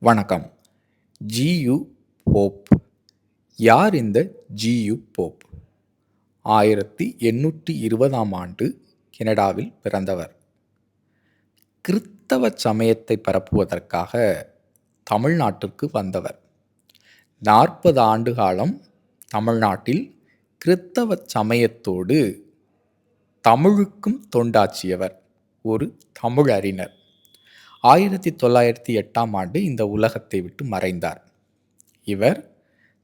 வணக்கம். GU. Pope. யார் இந்த ஜி.யு. போப்? 1820ஆம் ஆண்டு கனடாவில் பிறந்தவர். கிறித்தவ சமயத்தை பரப்புவதற்காக தமிழ்நாட்டிற்கு வந்தவர். 40 ஆண்டு காலம் தமிழ்நாட்டில் கிறித்தவ சமயத்தோடு தமிழுக்கும் தொண்டாற்றியவர். ஒரு தமிழறிஞர். 1908ஆம் ஆண்டு இந்த உலகத்தை விட்டு மறைந்தார். இவர்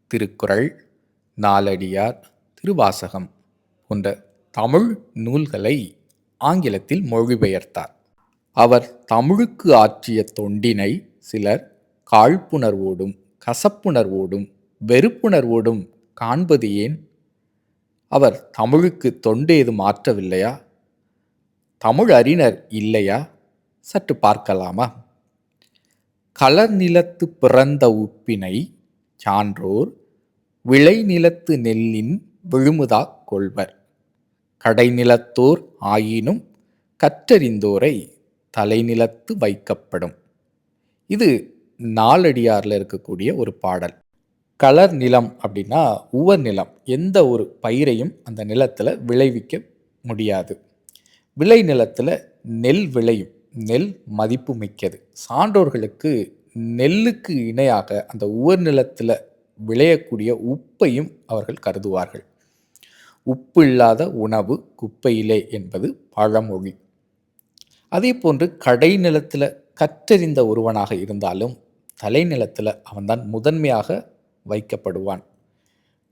திருக்குறள், நாலடியார், திருவாசகம் போன்ற தமிழ் நூல்களை ஆங்கிலத்தில் மொழிபெயர்த்தார். அவர் தமிழுக்கு ஆற்றிய தொண்டினை சிலர் காழ்ப்புணர்வோடும் கசப்புணர்வோடும் வெறுப்புணர்வோடும் காண்பது ஏன்? அவர் தமிழுக்கு தொண்டேதும் ஆற்றவில்லையா? தமிழ் அறிஞர் இல்லையா? சற்று பார்க்கலாமா? களர் நிலத்து பிறந்த உப்பினை சான்றோர் விளைநிலத்து நெல்லின் விழுமுதாக் கொள்வர். கடைநிலத்தோர் ஆயினும் கற்றறிந்தோரை தலைநிலத்து வைக்கப்படும். இது நாலடியாரில் இருக்கக்கூடிய ஒரு பாடல். களர் நிலம் அப்படின்னா உவர் நிலம். எந்த ஒரு பயிரையும் அந்த நிலத்தில் விளைவிக்க முடியாது. விளை நிலத்தில் நெல் விளையும். நெல் மதிப்பு மிக்கது. சான்றோர்களுக்கு நெல்லுக்கு இணையாக அந்த உவர் நிலத்தில் விளையக்கூடிய உப்பையும் அவர்கள் கருதுவார்கள். உப்பு இல்லாத உணவு குப்பையிலே என்பது பழமொழி. அதே போன்று கடை நிலத்தில் கற்றறிந்த ஒருவனாக இருந்தாலும் தலைநிலத்தில் அவன்தான் முதன்மையாக வைக்கப்படுவான்.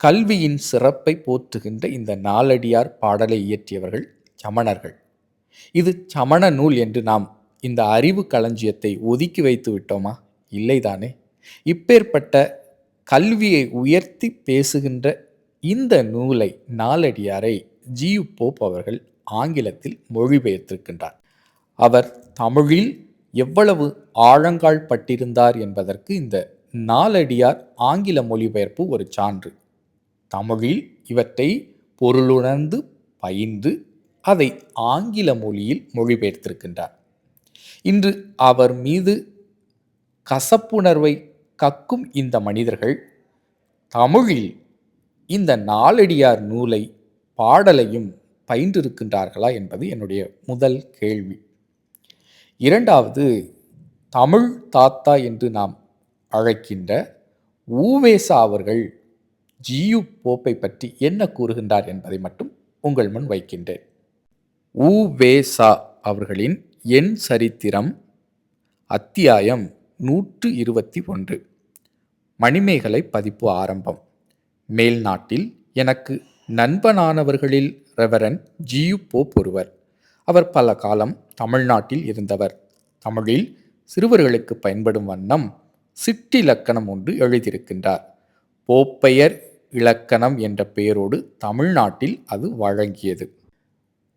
கல்வியின் சிறப்பை போற்றுகின்ற இந்த நாலடியார் பாடலை இயற்றியவர்கள் சமணர்கள். இது சமண நூல் என்று நாம் இந்த அறிவு களஞ்சியத்தை ஒதுக்கி வைத்து விட்டோமா? இல்லைதானே. இப்பேற்பட்ட கல்வியை உயர்த்தி பேசுகின்ற இந்த நூலை, நாலடியாரை ஜி.யு. போப் அவர்கள் ஆங்கிலத்தில் மொழிபெயர்த்திருக்கின்றார். அவர் தமிழில் எவ்வளவு ஆழங்கால் பட்டிருந்தார் என்பதற்கு இந்த நாலடியார் ஆங்கில மொழிபெயர்ப்பு ஒரு சான்று. தமிழில் இவற்றை பொருளுணர்ந்து பயின்று அதை ஆங்கில மொழியில் மொழிபெயர்த்திருக்கின்றார். இன்று அவர் மீது கசப்புணர்வை கக்கும் இந்த மனிதர்கள் தமிழில் இந்த நாலடியார் நூலை பாடலையும் பயின்றிருக்கின்றார்களா என்பது என்னுடைய முதல் கேள்வி. இரண்டாவது, தமிழ் தாத்தா என்று நாம் அழைக்கின்ற உ.வே.சா அவர்கள் ஜி.யு. போப்பை பற்றி என்ன கூறுகின்றார் என்பதை மட்டும் உங்கள் முன் வைக்கின்றேன். உ.வே.சா அவர்களின் என் சரித்திரம், அத்தியாயம் 121. மணிமேகலை பதிப்பு ஆரம்பம். மேல்நாட்டில் எனக்கு நண்பனானவர்களில் ரெவரண்ட் ஜி.யு. போப் ஒருவர். அவர் பல காலம் தமிழ்நாட்டில் இருந்தவர். தமிழில் சிறுவர்களுக்கு பயன்படும் வண்ணம் சிற்றிலக்கணம் ஒன்று எழுதியிருக்கின்றார். போப்பெயர் இலக்கணம் என்ற பெயரோடு தமிழ்நாட்டில் அது வழங்கியது.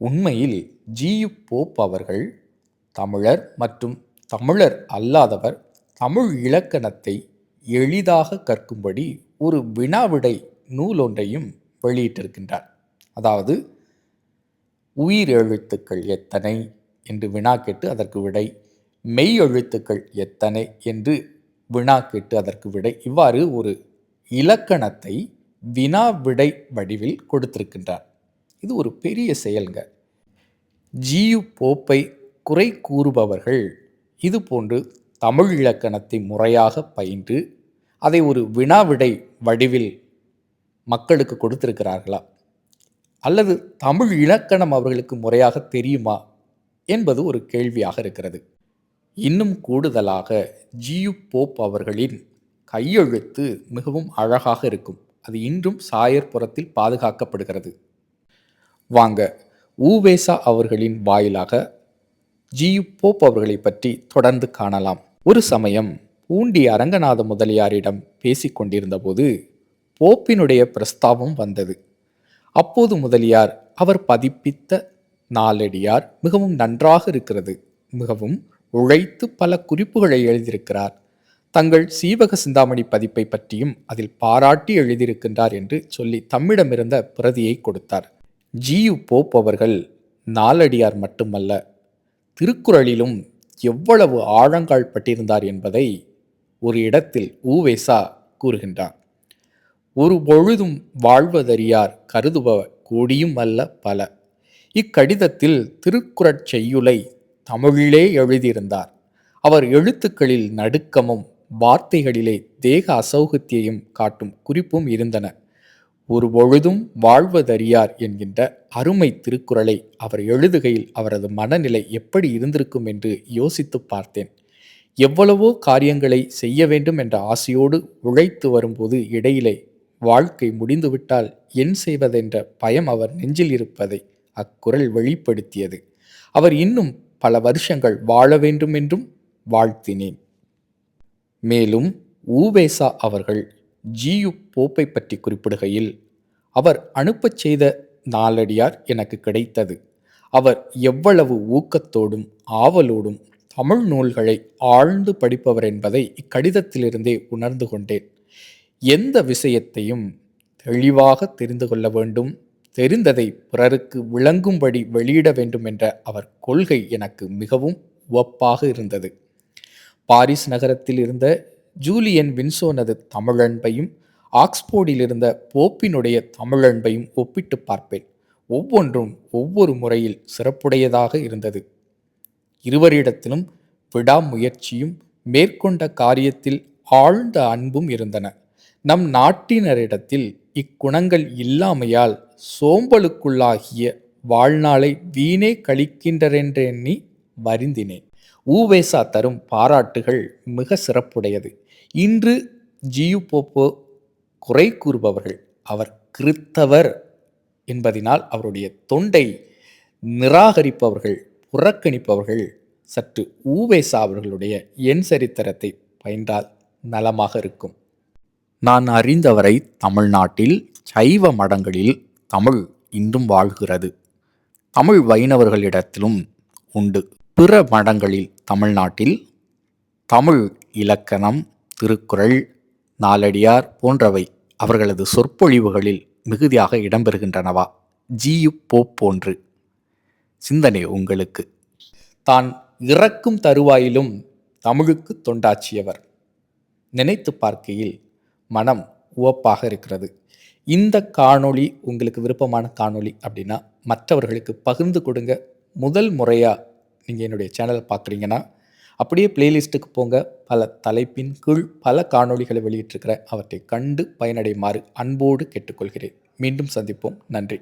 உண்மையில் ஜி.யு. போப் அவர்கள் தமிழர் மற்றும் தமிழர் அல்லாதவர் தமிழ் இலக்கணத்தை எளிதாக கற்கும்படி ஒரு வினாவிடை நூல் ஒன்றையும் வெளியிட்டிருக்கின்றார். அதாவது, உயிர் எழுத்துக்கள் எத்தனை என்று வினா கேட்டு அதற்கு விடை, மெய் எழுத்துக்கள் எத்தனை என்று வினா கேட்டு அதற்கு விடை, இவ்வாறு ஒரு இலக்கணத்தை வினா விடை வடிவில் கொடுத்திருக்கின்றார். இது ஒரு பெரிய செயல்ங்க. ஜி.யு. போப்பை குறை கூறுபவர்கள் இதுபோன்று தமிழ் இலக்கணத்தை முறையாக பயின்று அதை ஒரு வினாவிடை வடிவில் மக்களுக்கு கொடுத்திருக்கிறார்களா? அல்லது தமிழ் இலக்கணம் அவர்களுக்கு முறையாக தெரியுமா என்பது ஒரு கேள்வியாக இருக்கிறது. இன்னும் கூடுதலாக ஜி.யு. போப் அவர்களின் கையெழுத்து மிகவும் அழகாக இருக்கும். அது இன்றும் சாயற்புறத்தில் பாதுகாக்கப்படுகிறது. வாங்க, உ.வே.சா அவர்களின் வாயிலாக ஜி.யு. போப் அவர்களை பற்றி தொடர்ந்து காணலாம். ஒரு சமயம் பூண்டி அரங்கநாத முதலியாரிடம் பேசிக்கொண்டிருந்த போது போப்பினுடைய பிரஸ்தாபம் வந்தது. அப்போது முதலியார், அவர் பதிப்பித்த நாலடியார் மிகவும் நன்றாக இருக்கிறது, மிகவும் உழைத்து பல குறிப்புகளை எழுதியிருக்கிறார், தங்கள் சீவக சிந்தாமணி பதிப்பை பற்றியும் அதில் பாராட்டி எழுதியிருக்கின்றார் என்று சொல்லி தம்மிடமிருந்த பிரதியை கொடுத்தார். ஜி.யு. போப் அவர்கள் நாலடியார் மட்டுமல்ல, திருக்குறளிலும் எவ்வளவு ஆழங்கால் பட்டிருந்தார் என்பதை ஒரு இடத்தில் உவேசா கூறுகின்றார். ஒரு பொழுதும் வாழ்வதறியார் கருதுபவ கோடியும் அல்ல பல. இக்கடிதத்தில் திருக்குறட் செய்யுளை தமிழிலே எழுதியிருந்தார். அவர் எழுத்துக்களில் நடுக்கமும் வார்த்தைகளிலே தேக அசௌகத்தியையும் காட்டும் குறிப்பும் இருந்தன. ஒரு பொழுதும் வாழ்வதறியார் என்கின்ற அருமை திருக்குறளை அவர் எழுதுகையில் அவரது மனநிலை எப்படி இருந்திருக்கும் என்று யோசித்து பார்த்தேன். எவ்வளவோ காரியங்களை செய்ய வேண்டும் என்ற ஆசையோடு உழைத்து வரும்போது இடையிலே வாழ்க்கை முடிந்துவிட்டால் என் செய்வதென்ற பயம் அவர் நெஞ்சில் இருப்பதை அக்குறள் வெளிப்படுத்தியது. அவர் இன்னும் பல வருஷங்கள் வாழ வேண்டும் என்றும் வாழ்த்தினேன். மேலும் உவேசா அவர்கள் ஜியு போப்பை பற்றி குறிப்பிடுகையில், அவர் அனுப்பச் செய்த நாலடியார் எனக்கு கிடைத்தது. அவர் எவ்வளவு ஊக்கத்தோடும் ஆவலோடும் தமிழ் நூல்களை ஆழ்ந்து படிப்பவர் என்பதை இக்கடிதத்திலிருந்தே உணர்ந்து கொண்டேன். எந்த விஷயத்தையும் தெளிவாக தெரிந்து கொள்ள வேண்டும், தெரிந்ததை பிறருக்கு விளங்கும்படி வெளியிட வேண்டும் என்ற அவர் கொள்கை எனக்கு மிகவும் உவப்பாக இருந்தது. பாரிஸ் நகரத்தில் இருந்த ஜூலியன் வின்சோனது தமிழன்பையும் ஆக்ஸ்போர்டில் இருந்த போப்பினுடைய தமிழன்பையும் ஒப்பிட்டு பார்ப்பேன். ஒவ்வொன்றும் ஒவ்வொரு முறையில் சிறப்புடையதாக இருந்தது. இருவரிடத்திலும் விடாமுயற்சியும் மேற்கொண்ட காரியத்தில் ஆழ்ந்த அன்பும் இருந்தன. நம் நாட்டினரிடத்தில் இக்குணங்கள் இல்லாமையால் சோம்பலுக்குள்ளாகிய வாழ்நாளை வீணே கழிக்கின்றரென்றெண்ணி வருந்தினேன். உவேசா தரும் பாராட்டுகள் மிக சிறப்புடையது. இன்று ஜியு போப்போ குறை கூறுபவர்கள் அவர் கிறித்தவர் என்பதினால் அவருடைய தொண்டை நிராகரிப்பவர்கள், புறக்கணிப்பவர்கள் சற்று உவேசா அவர்களுடைய என் சரித்திரத்தை பயின்றால் நலமாக இருக்கும். நான் அறிந்தவரை தமிழ்நாட்டில் சைவ மடங்களில் தமிழ் இன்றும் வாழ்கிறது. தமிழ் வைணவர்களிடத்திலும் உண்டு. பிற மடங்களில் தமிழ்நாட்டில் தமிழ் இலக்கணம், திருக்குறள், நாலடியார் போன்றவை அவர்களது சொற்பொழிவுகளில் மிகுதியாக இடம்பெறுகின்றனவா? ஜியு போப் போன்று. சிந்தனை உங்களுக்கு. தான் இறக்கும் தருவாயிலும் தமிழுக்கு தொண்டாற்றியவர். நினைத்து பார்க்கையில் மனம் உவப்பாக இருக்கிறது. இந்த காணொளி உங்களுக்கு விருப்பமான காணொளி அப்படின்னா மற்றவர்களுக்கு பகிர்ந்து கொடுங்க. முதல் முறையாக நீங்கள் என்னுடைய சேனலை பார்க்குறீங்கன்னா அப்படியே பிளேலிஸ்ட்டுக்கு போங்க. பல தலைப்பின் கீழ் பல காணொளிகளை வெளியிட்டிருக்கிற அவற்றை கண்டு பயனடையுமாறு அன்போடு கேட்டுக்கொள்கிறேன். மீண்டும் சந்திப்போம். நன்றி.